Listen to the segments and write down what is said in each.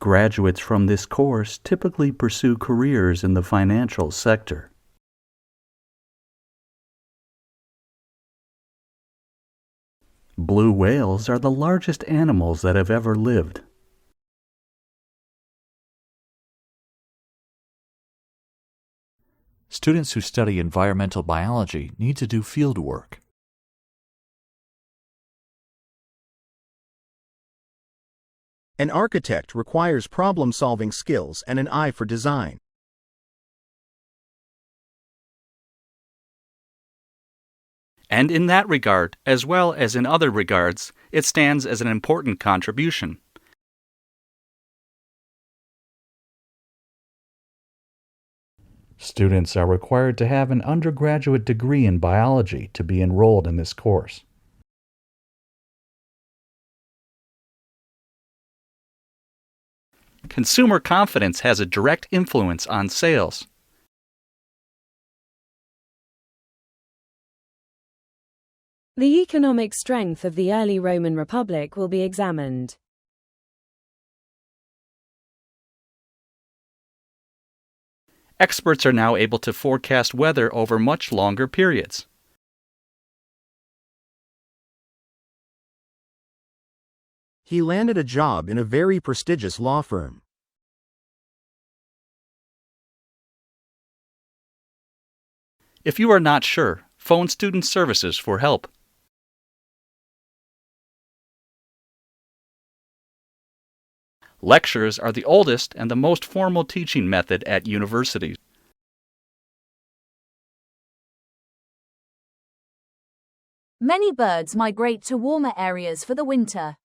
Graduates from this course typically pursue careers in the financial sector. Blue whales are the largest animals that have ever lived. Students who study environmental biology need to do field work. An architect requires problem-solving skills and an eye for design. And in that regard, as well as in other regards, it stands as an important contribution. Students are required to have an undergraduate degree in biology to be enrolled in this course. Consumer confidence has a direct influence on sales. The economic strength of the early Roman Republic will be examined. Experts are now able to forecast weather over much longer periods. He landed a job in a very prestigious law firm. If you are not sure, phone student services for help. Lectures are the oldest and the most formal teaching method at universities. Many birds migrate to warmer areas for the winter.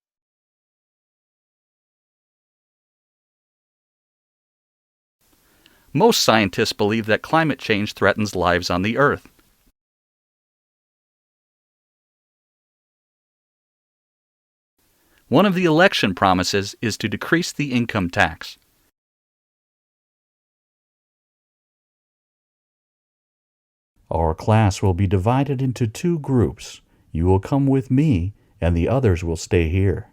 Most scientists believe that climate change threatens lives on the Earth. One of the election promises is to decrease the income tax. Our class will be divided into 2 groups. You will come with me, and the others will stay here.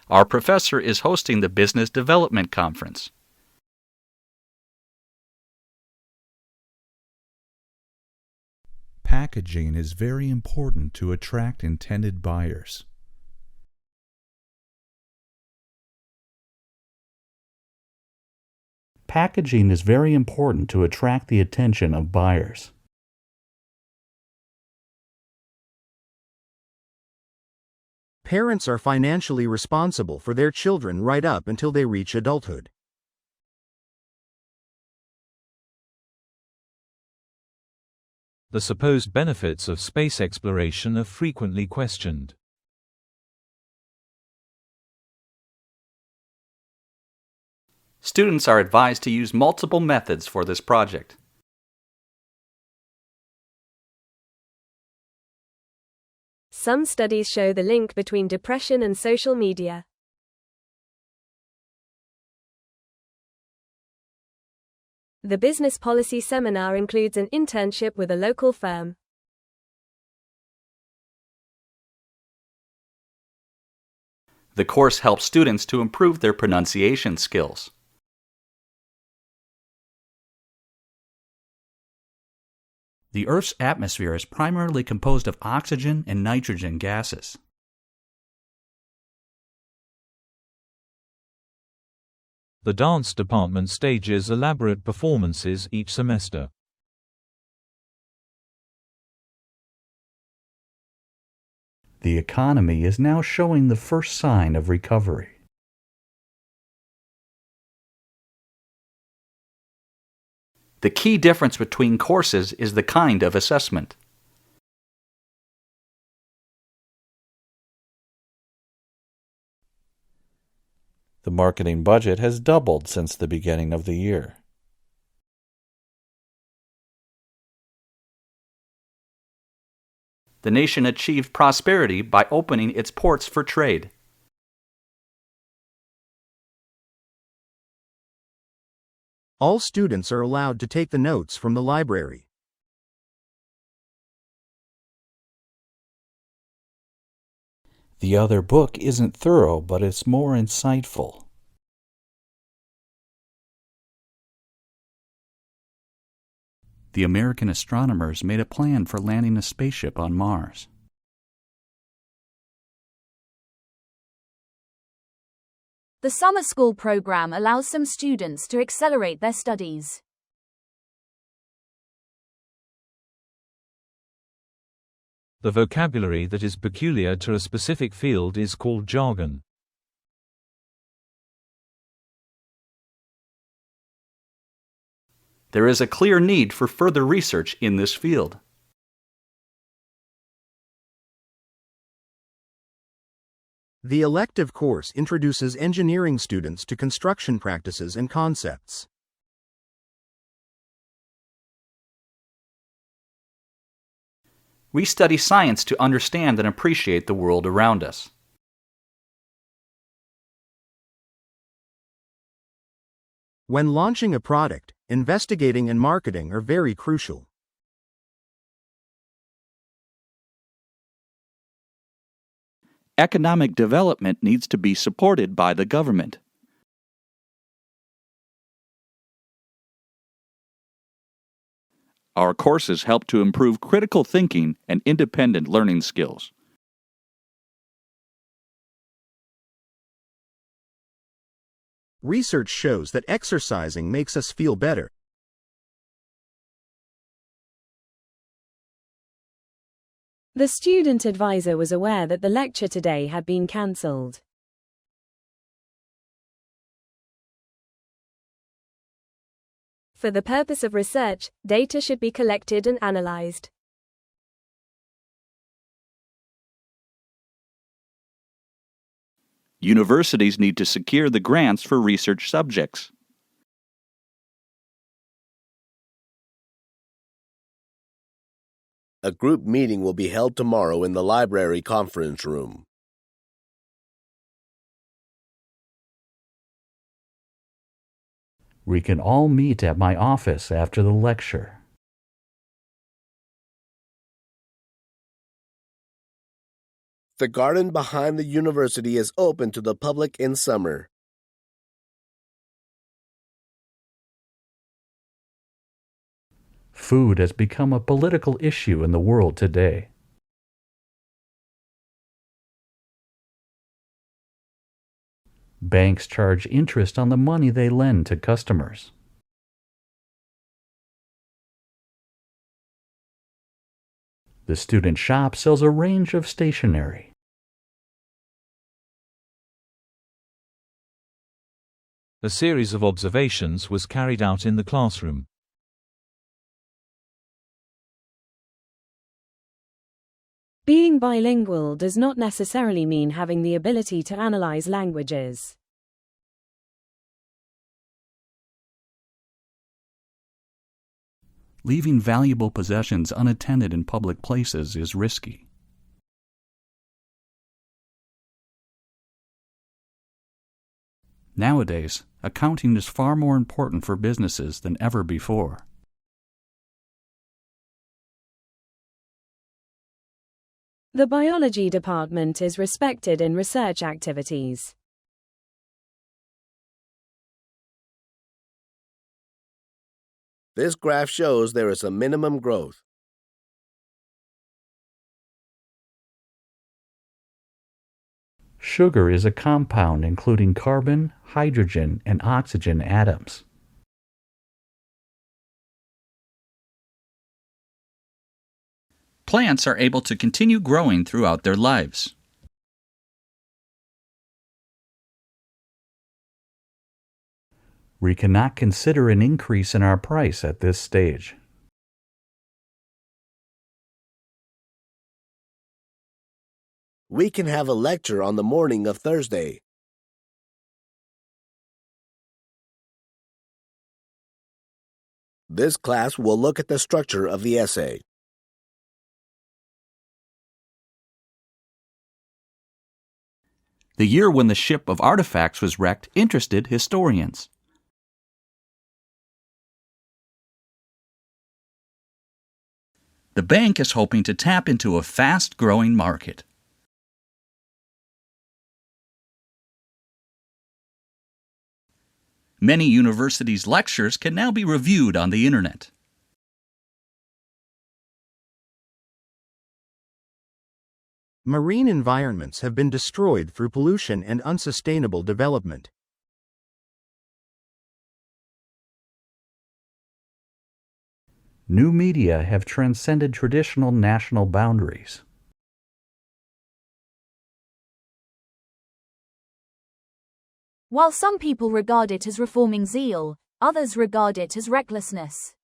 Our professor is hosting the Business Development Conference. Packaging is very important to attract intended buyers. Packaging is very important to attract the attention of buyers. Parents are financially responsible for their children right up until they reach adulthood. The supposed benefits of space exploration are frequently questioned. Students are advised to use multiple methods for this project. Some studies show the link between depression and social media. The business policy seminar includes an internship with a local firm. The course helps students to improve their pronunciation skills. The Earth's atmosphere is primarily composed of oxygen and nitrogen gases. The dance department stages elaborate performances each semester. The economy is now showing the first sign of recovery. The key difference between courses is the kind of assessment. The marketing budget has doubled since the beginning of the year. The nation achieved prosperity by opening its ports for trade. All students are allowed to take the notes from the library. The other book isn't thorough, but it's more insightful. The American astronomers made a plan for landing a spaceship on Mars. The summer school program allows some students to accelerate their studies. The vocabulary that is peculiar to a specific field is called jargon. There is a clear need for further research in this field. The elective course introduces engineering students to construction practices and concepts. We study science to understand and appreciate the world around us. When launching a product, investigating and marketing are very crucial. Economic development needs to be supported by the government. Our courses help to improve critical thinking and independent learning skills. Research shows that exercising makes us feel better. The student advisor was aware that the lecture today had been cancelled. For the purpose of research, data should be collected and analyzed. Universities need to secure the grants for research subjects. A group meeting will be held tomorrow in the library conference room. We can all meet at my office after the lecture. The garden behind the university is open to the public in summer. Food has become a political issue in the world today. Banks charge interest on the money they lend to customers. The student shop sells a range of stationery. A series of observations was carried out in the classroom. Being bilingual does not necessarily mean having the ability to analyze languages. Leaving valuable possessions unattended in public places is risky. Nowadays, accounting is far more important for businesses than ever before. The biology department is respected in research activities. This graph shows there is a minimum growth. Sugar is a compound including carbon, hydrogen, and oxygen atoms. Plants are able to continue growing throughout their lives. We cannot consider an increase in our price at this stage. We can have a lecture on the morning of Thursday. This class will look at the structure of the essay. The year when the ship of artifacts was wrecked interested historians. The bank is hoping to tap into a fast-growing market. Many universities' lectures can now be reviewed on the Internet. Marine environments have been destroyed through pollution and unsustainable development. New media have transcended traditional national boundaries. While some people regard it as reforming zeal, others regard it as recklessness.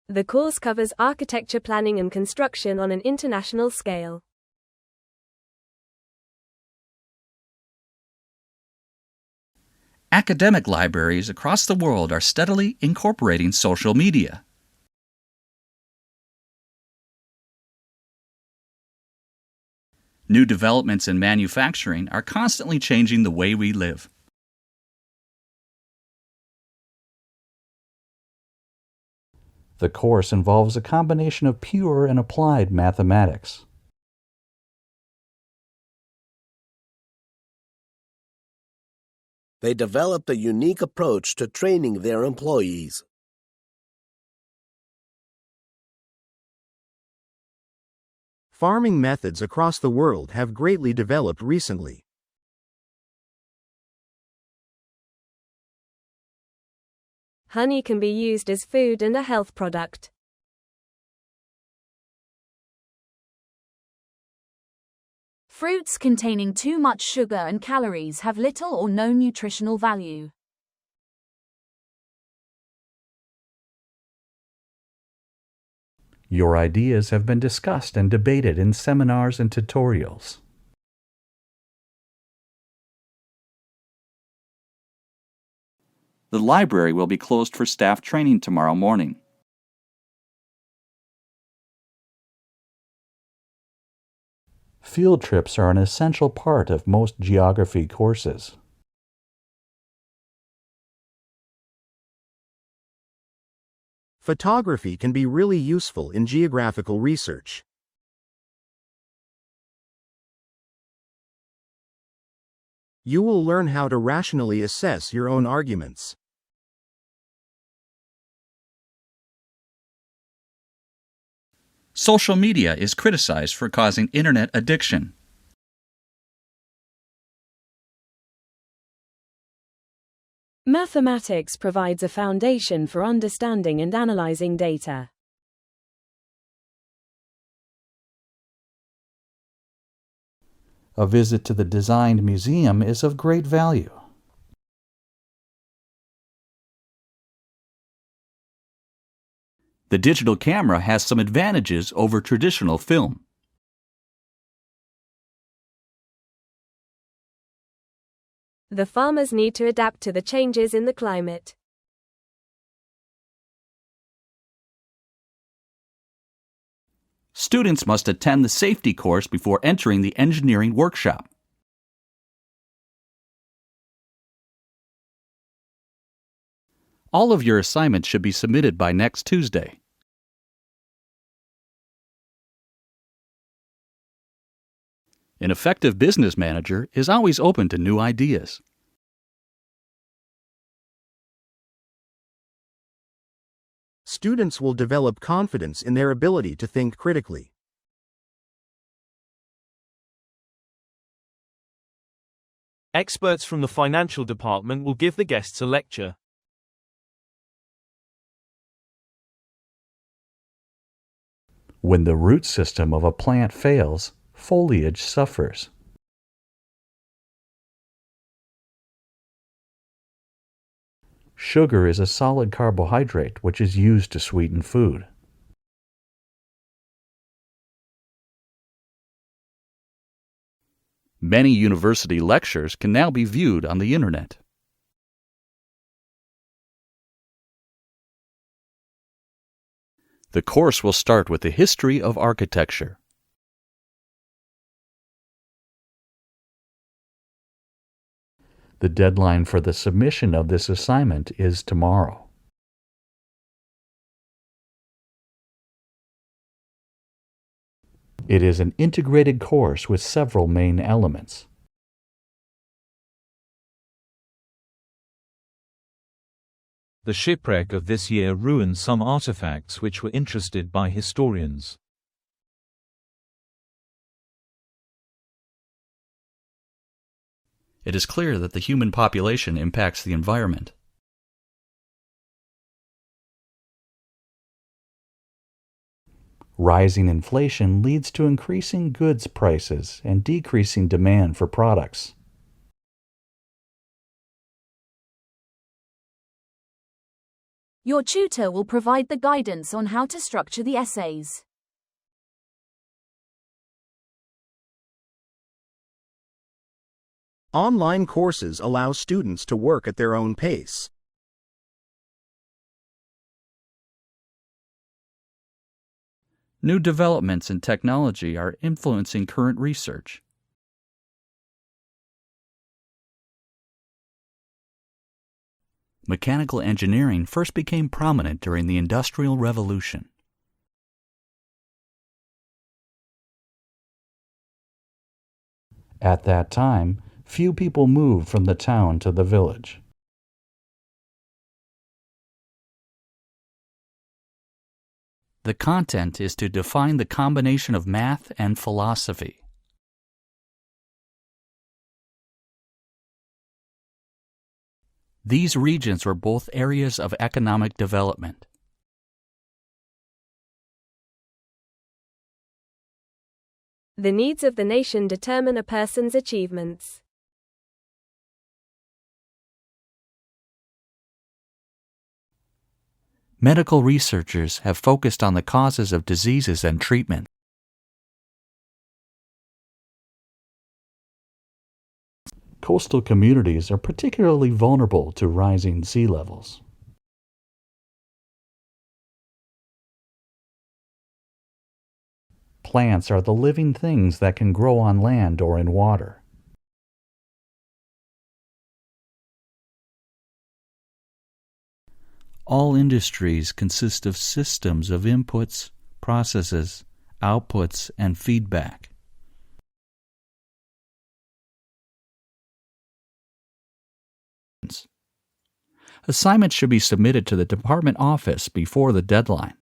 The course covers architecture planning and construction on an international scale. Academic libraries across the world are steadily incorporating social media. New developments in manufacturing are constantly changing the way we live. The course involves a combination of pure and applied mathematics. They developed a unique approach to training their employees. Farming methods across the world have greatly developed recently. Honey can be used as food and a health product. Fruits containing too much sugar and calories have little or no nutritional value. Your ideas have been discussed and debated in seminars and tutorials. The library will be closed for staff training tomorrow morning. Field trips are an essential part of most geography courses. Photography can be really useful in geographical research. You will learn how to rationally assess your own arguments. Social media is criticized for causing internet addiction. Mathematics provides a foundation for understanding and analyzing data. A visit to the designed museum is of great value. The digital camera has some advantages over traditional film. The farmers need to adapt to the changes in the climate. Students must attend the safety course before entering the engineering workshop. All of your assignments should be submitted by next Tuesday. An effective business manager is always open to new ideas. Students will develop confidence in their ability to think critically. Experts from the financial department will give the guests a lecture. When the root system of a plant fails, foliage suffers. Sugar is a solid carbohydrate which is used to sweeten food. Many university lectures can now be viewed on the Internet. The course will start with the history of architecture. The deadline for the submission of this assignment is tomorrow. It is an integrated course with several main elements. The shipwreck of this year ruined some artifacts which were interested by historians. It is clear that the human population impacts the environment. Rising inflation leads to increasing goods prices and decreasing demand for products. Your tutor will provide the guidance on how to structure the essays. Online courses allow students to work at their own pace. New developments in technology are influencing current research. Mechanical engineering first became prominent during the Industrial Revolution. At that time, few people moved from the town to the village. The content is to define the combination of math and philosophy. These regions were both areas of economic development. The needs of the nation determine a person's achievements. Medical researchers have focused on the causes of diseases and treatment. Coastal communities are particularly vulnerable to rising sea levels. Plants are the living things that can grow on land or in water. All industries consist of systems of inputs, processes, outputs, and feedback. Assignments should be submitted to the department office before the deadline.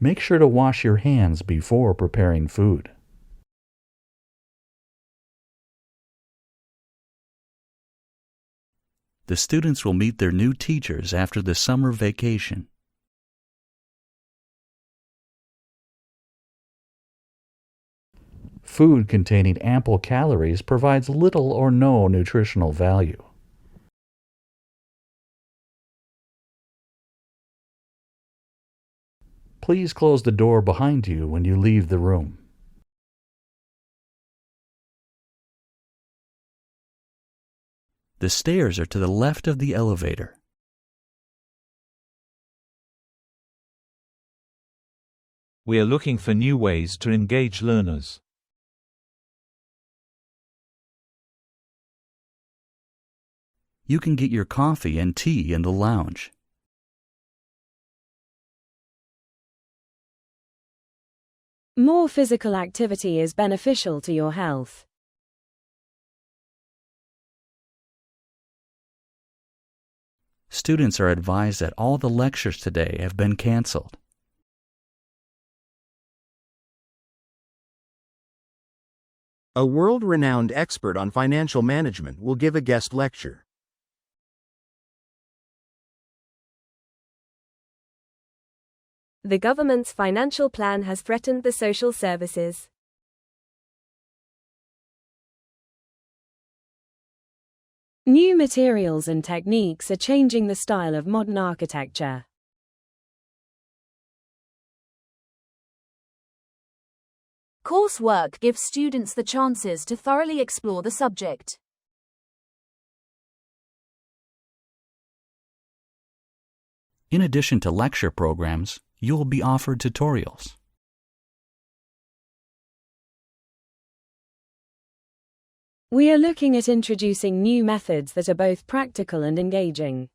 Make sure to wash your hands before preparing food. The students will meet their new teachers after the summer vacation. Food containing ample calories provides little or no nutritional value. Please close the door behind you when you leave the room. The stairs are to the left of the elevator. We are looking for new ways to engage learners. You can get your coffee and tea in the lounge. More physical activity is beneficial to your health. Students are advised that all the lectures today have been canceled. A world-renowned expert on financial management will give a guest lecture. The government's financial plan has threatened the social services. New materials and techniques are changing the style of modern architecture. Coursework gives students the chances to thoroughly explore the subject. In addition to lecture programs, you will be offered tutorials. We are looking at introducing new methods that are both practical and engaging.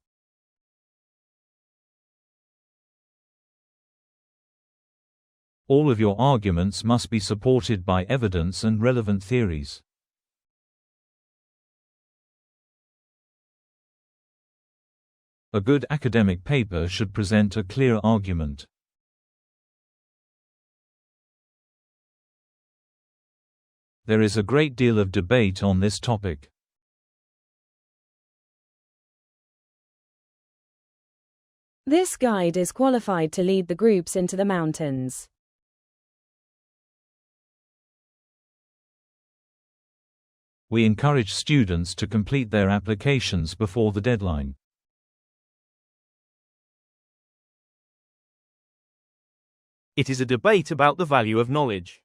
All of your arguments must be supported by evidence and relevant theories. A good academic paper should present a clear argument. There is a great deal of debate on this topic. This guide is qualified to lead the groups into the mountains. We encourage students to complete their applications before the deadline. It is a debate about the value of knowledge.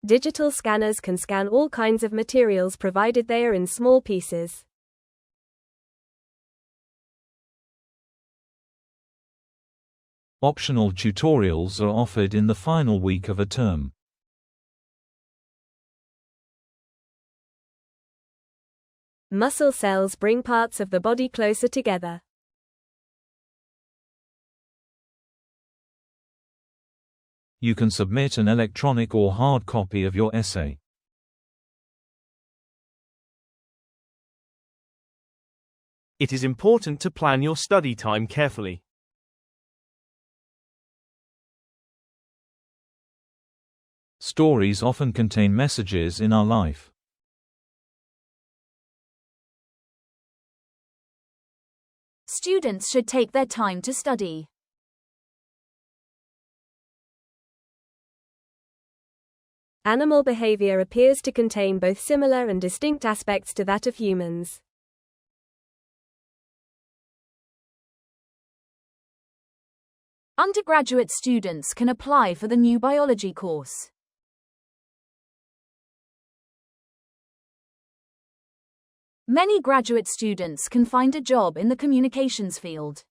Digital scanners can scan all kinds of materials provided they are in small pieces. Optional tutorials are offered in the final week of a term. Muscle cells bring parts of the body closer together. You can submit an electronic or hard copy of your essay. It is important to plan your study time carefully. Stories often contain messages in our life. Students should take their time to study. Animal behavior appears to contain both similar and distinct aspects to that of humans. Undergraduate students can apply for the new biology course. Many graduate students can find a job in the communications field.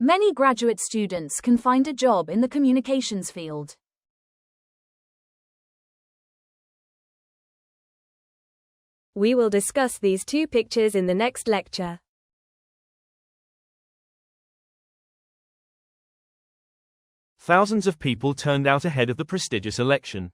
Many graduate students can find a job in the communications field. We will discuss these two pictures in the next lecture. Thousands of people turned out ahead of the prestigious election.